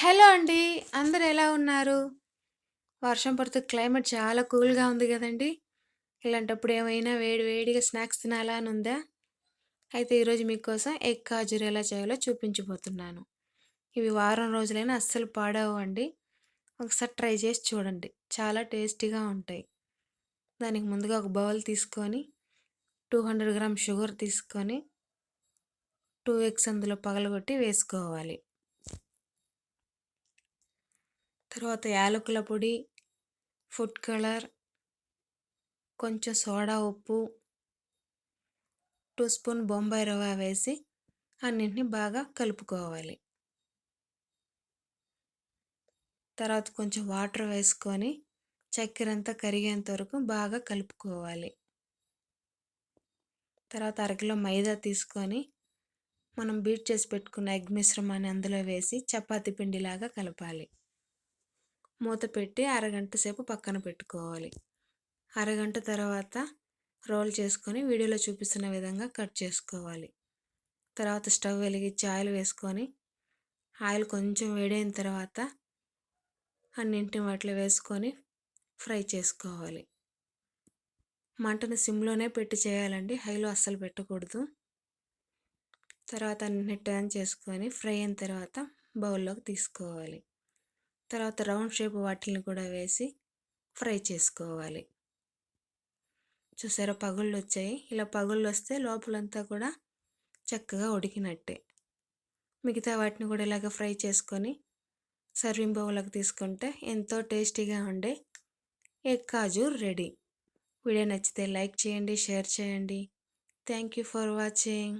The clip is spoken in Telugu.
హలో అండి. అందరూ ఎలా ఉన్నారు? వర్షం పడుతూ క్లైమేట్ చాలా కూల్‌గా ఉంది గదండీ! ఇలాంటప్పుడు ఏమైనా వేడి వేడిగా స్నాక్స్ తినాలా అని ఉందా? అయితే ఈరోజు మీకోసం ఎగ్ కాజూరి ఎలా చేయాలో చూపించబోతున్నాను. ఇవి వారం రోజులైనా అస్సలు పాడవ్వండి. ఒకసారి ట్రై చేసి చూడండి. చాలా టేస్టీగా ఉంటాయి. దానికి ముందుగా ఒక బౌల్ తీసుకొని 200 గ్రామ్ షుగర్ తీసుకొని 2 ఎగ్స్ అందులో పగలగొట్టి వేసుకోవాలి. తర్వాత యాలకుల పొడి, ఫుడ్ కలర్, కొంచెం సోడా ఉప్పు, 2 స్పూన్ బొంబాయి రవ్వ వేసి అన్నింటిని బాగా కలుపుకోవాలి. తర్వాత కొంచెం వాటర్ వేసుకొని చక్కెర అంతా కరిగేంత వరకు బాగా కలుపుకోవాలి. తర్వాత అరకిలో మైదా తీసుకొని మనం బీట్ చేసి పెట్టుకున్న ఎగ్ మిశ్రమాన్ని అందులో వేసి చపాతీ పిండిలాగా కలపాలి. మూత పెట్టి అరగంట సేపు పక్కన పెట్టుకోవాలి. అరగంట తర్వాత రోల్ చేసుకొని వీడియోలో చూపిస్తున్న విధంగా కట్ చేసుకోవాలి. తర్వాత స్టవ్ వెలిగించి ఆయిల్ వేసుకొని ఆయిల్ కొంచెం వేడైన తర్వాత అన్నింటిని వాటిలో వేసుకొని ఫ్రై చేసుకోవాలి. మంటను సిమ్లోనే పెట్టి చేయాలండి, హైలో అస్సలు పెట్టకూడదు. తర్వాత అన్నింటిని టర్న్ చేసుకొని ఫ్రై అయిన తర్వాత బౌల్లోకి తీసుకోవాలి. తర్వాత రౌండ్ షేప్ వాటిని కూడా వేసి ఫ్రై చేసుకోవాలి. చూసారా, పగుళ్ళు వచ్చాయి. ఇలా పగుళ్ళు వస్తే లోపలంతా కూడా చక్కగా ఉడికినట్టే. మిగతా వాటిని కూడా ఇలాగ ఫ్రై చేసుకొని సర్వింగ్ బౌల్లోకి తీసుకుంటే ఎంతో టేస్టీగా ఉండే ఎగ్ కాజూర్ రెడీ. వీడియో నచ్చితే లైక్ చేయండి, షేర్ చేయండి. Thank you for watching.